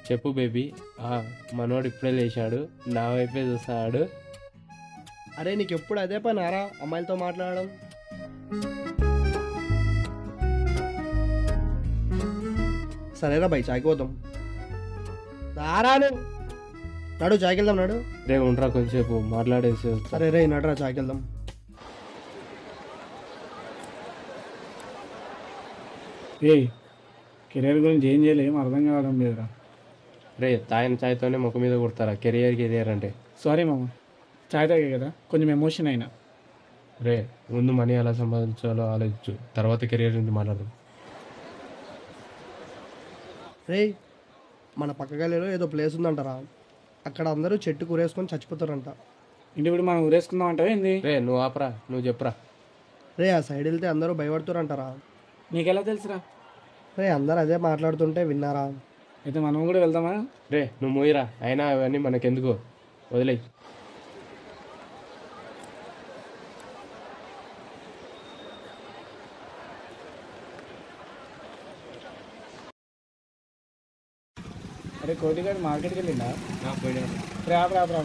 చెప్పు బేబీ. మనోడు ఇప్పుడే లేచాడు, నా వైపే చూస్తాడు. అరే నీకు ఎప్పుడు అదే పని ఆరా అమ్మాయిలతో మాట్లాడడం? సరేరా బై చాయ్కి పోదాం. రారాను నడు చాయ్కి వెళ్దాం నడు. రే ఉండరా కొంచెంసేపు మాట్లాడేసి వస్తా. సరే రే నడురా చాయ్కి వెళ్దాం. ఏ కెరీర్ గురించి ఏం చేయలే, ఏం అర్థం కావడం లేదురా. రే తాగిన చాయ్తోనే ముఖం మీద కొడతారా కెరియర్ అంటే? సారీ మామ, చాయ్ తాగే కదా కొంచెం ఎమోషన్ అయినా. రే ముందు మనీ ఎలా సంపాదించాలో ఆలోచించు, తర్వాత కెరియర్ గురించి మాట్లాడదాం. రే మన పక్క గల్లీలో ఏదో ప్లేస్ ఉందంటారా, అక్కడ అందరూ చెట్టు కూరేసుకొని చచ్చిపోతారంట. ఇంటి ఇప్పుడు మనం ఊరేసుకుందాం అంటావా ఏంది? రే నువ్వు ఆపరా, నువ్వు చెప్పురా. రే ఆ సైడ్ వెళ్తే అందరూ భయపడుతారంటారా. నీకెలా తెలుసురా? రే అందరు అదే మాట్లాడుతుంటే విన్నారా. అయితే మనం కూడా వెళ్దామా? రే నువ్వు మోయిరా, అయినా అవన్నీ మనకెందుకు, వదిలేయి. అరే కోటిగాడు మార్కెట్కి వెళ్ళిందా? పోయినాడు. రాబరా.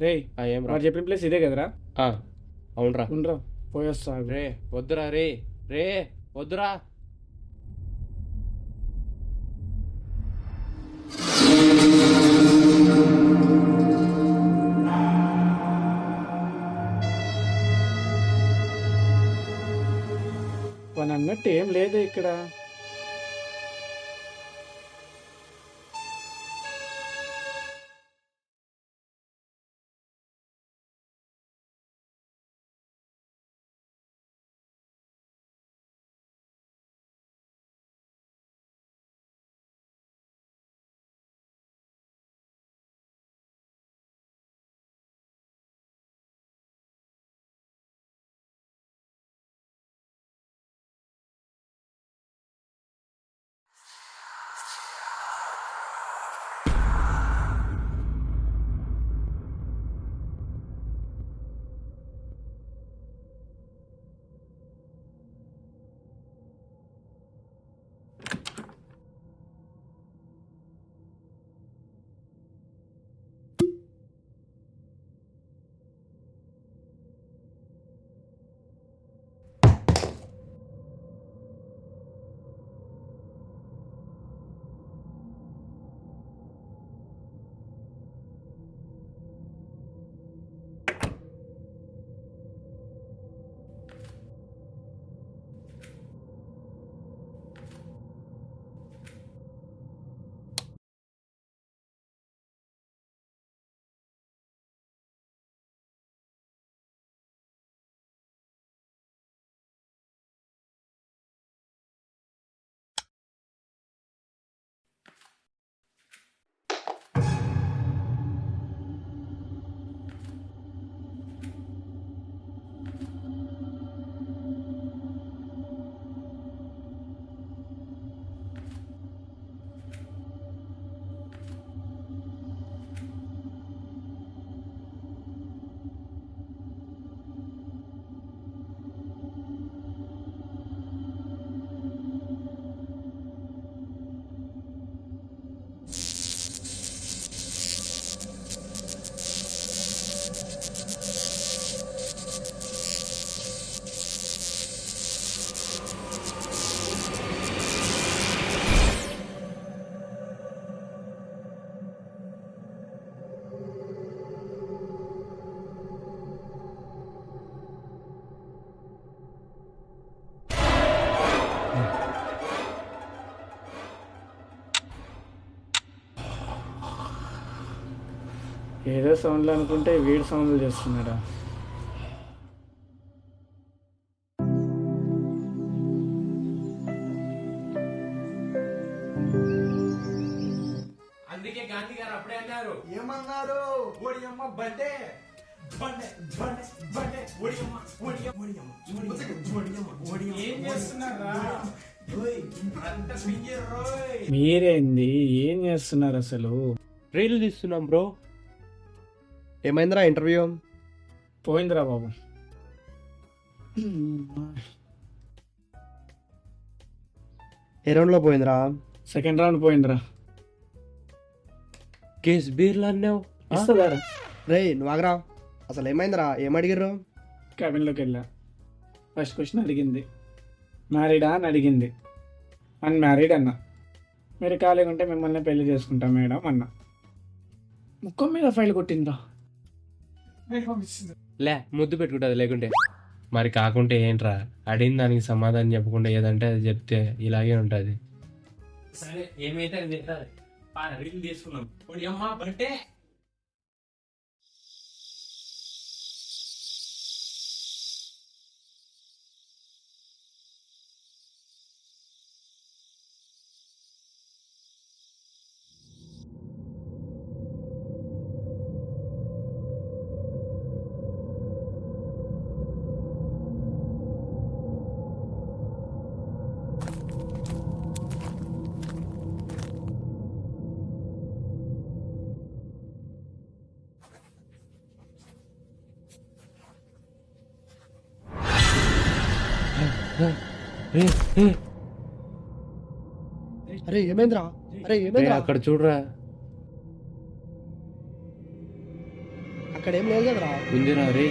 రే ఏం రా? వాడు చెప్పిన ప్లేస్ ఇదే కదరా? అవునరా. ఉండరా పోయొస్తా. రే వద్దురా, రే రే వద్దురా. వాడు అన్నట్టు ఏం లేదు ఇక్కడ. ఏదో సౌండ్లు అనుకుంటే వీడు సౌండ్లు చేస్తున్నాడా? అందుకే గాంధీ గారు అప్పుడే అన్నారు. ఏమన్నారు? ఓడియమ్మ బండే బండే బండే బండే ఓడియమ్మ ఓడియమ్మ ఓడియమ్మ ఓడియమ్మ ఓడియమ్మ. ఏం చేస్తున్నారా? అంత సింగర్ రోయ్. మీరేంది ఏం చేస్తున్నారు అసలు? రీల్ తీస్తున్నాం బ్రో. ఏమైందిరా ఇంటర్వ్యూ? పోయిందిరా బాబు. ఏ రౌండ్లో పోయిందిరా? సెకండ్ రౌండ్ పోయిందిరా. కేస్ బీర్లు అన్నావు. ఇస్తుందారా? రేయ్ నువ్వు ఆగరా. అసలు ఏమైందిరా? ఏమడిగిర్రు? క్యాబిన్లోకి వెళ్ళా. ఫస్ట్ క్వశ్చన్ అడిగింది మ్యారీడా అని అడిగింది. అన్మ్యారీడ్ అన్న. మీరు ఖాళీగా ఉంటే మిమ్మల్ని పెళ్లి చేసుకుంటాం మేడం అన్న. ముఖం మీద ఫైల్ కొట్టిందా. లే ముద్దు పెట్టుకుంటుంది లేకుంటే. మరి కాకుంటే ఏంట్రా, అడిగిన దానికి సమాధానం చెప్పకుండా ఏదంటే అది చెప్తే ఇలాగే ఉంటుంది. సరే ఏమైతే అది తింటారు. రీల్ తీసుకున్నాం. ఒడియమ్మ బంటే. అరే ఏమైందిరా? అరే రే, ఏమైందిరా? అక్కడ చూడరా. అక్కడ ఏం లేదు కదరా? ఉందిరా రే.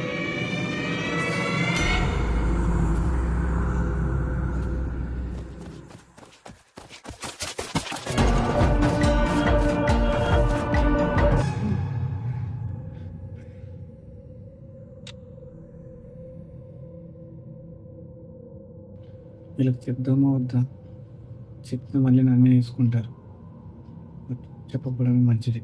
వీళ్ళకి చెప్దామా వద్దా? చెప్తే మళ్ళీ నన్నే వేసుకుంటారు. చెప్పకపోవడమే మంచిది.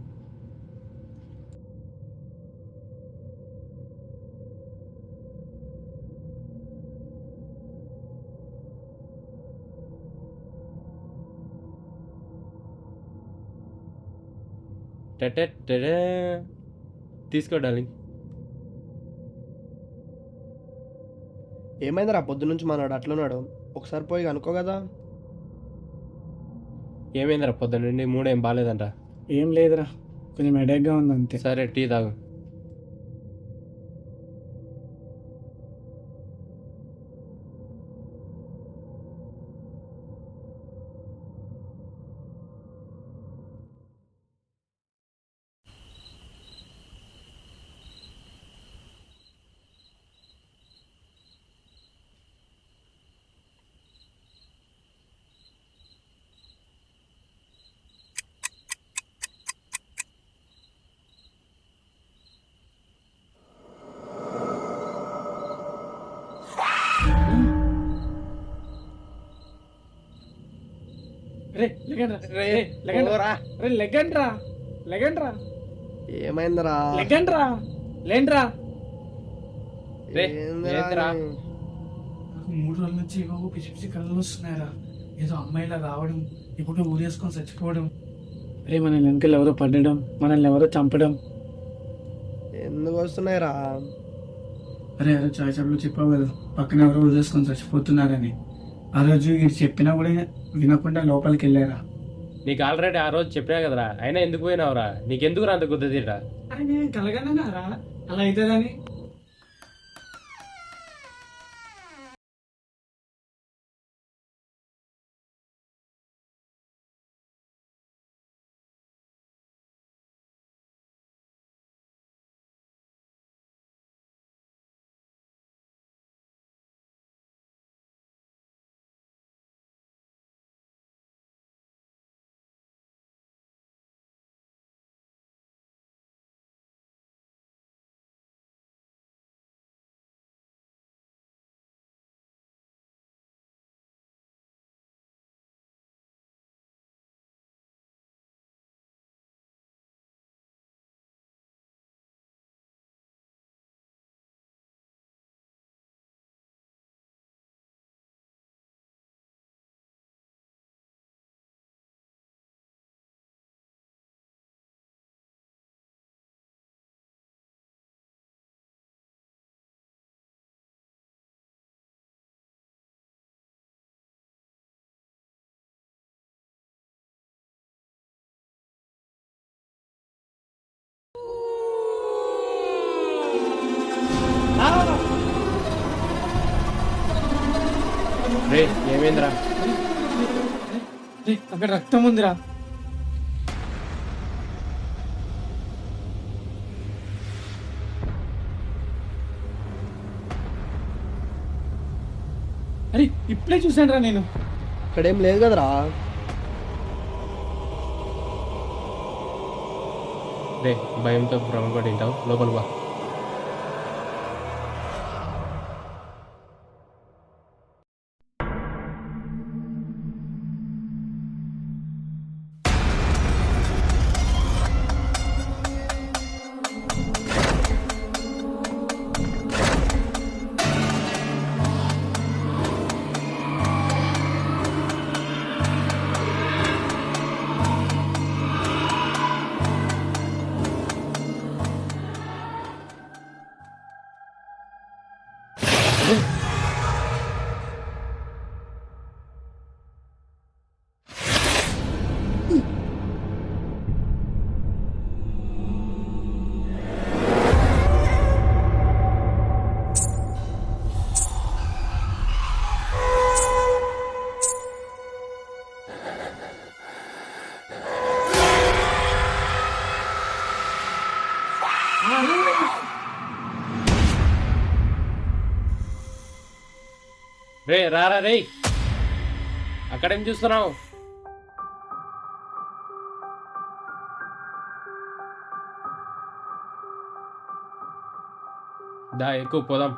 టెటెటెడే. తీసుకో డార్లింగ్. ఏమైందిరా? పొద్దునుంచి మనోడు అట్లున్నాడు. ఒకసారి పోయి అనుకో కదా. ఏమైందిరా పొద్దున్న నుండి మూడేం బాగాలేదంట. ఏం లేదురా, కొంచెం హెడేక్గా ఉంది అంతే. సరే టీ తాగు. రే లెగండ్రా, రే లెగండ్రా, రే లెగండ్రా, లెగండ్రా, ఏమైందిరా? లెగండ్రా, లేండ్రా. రే, ఏందిరా ఏందిరా? అని? నాకు 3 రోజుల నుంచి ఏవో పిచ్చి పిచ్చి కళ్ళు వస్తున్నాయిరా. ఏదో అమ్మాయిలా రావడం, ఇప్పుడు ఊరేసుకొని చచ్చిపోవడం. రే మనల్ని వెనకాల ఎవరో పడడం, మనల్ని ఎవరో చంపడం. ఎందుకు వస్తున్నాయిరా? అరే అరే చాయ్ షాప్లో చెప్పావు కదా పక్కన ఎవరో ఊరేసుకొని చచ్చిపోతున్నారని. ఆ రోజు వీడు చెప్పినా కూడా వినకుండా లోపలికి వెళ్ళారా. నీకు ఆల్రెడీ ఆ రోజు చెప్పినా కదరా, అయినా ఎందుకు పోయినావురా? నీకెందుకు అంత గుద్దతీరా? అరే నేను కలగన్నారా అలా అవుతుందని. రే ఏమైందిరా? రేయ్, అక్కడ రక్తం ఉందిరా. అరే ఇప్పుడే చూసాను రా నేను. ఇక్కడేం లేదు కదరా. రే భయంతో భ్రమపడి ఉంటావు, లోపల బా. రే రారా రే, అక్కడేం చూస్తున్నావు? దా ఎక్కువ పోదాం.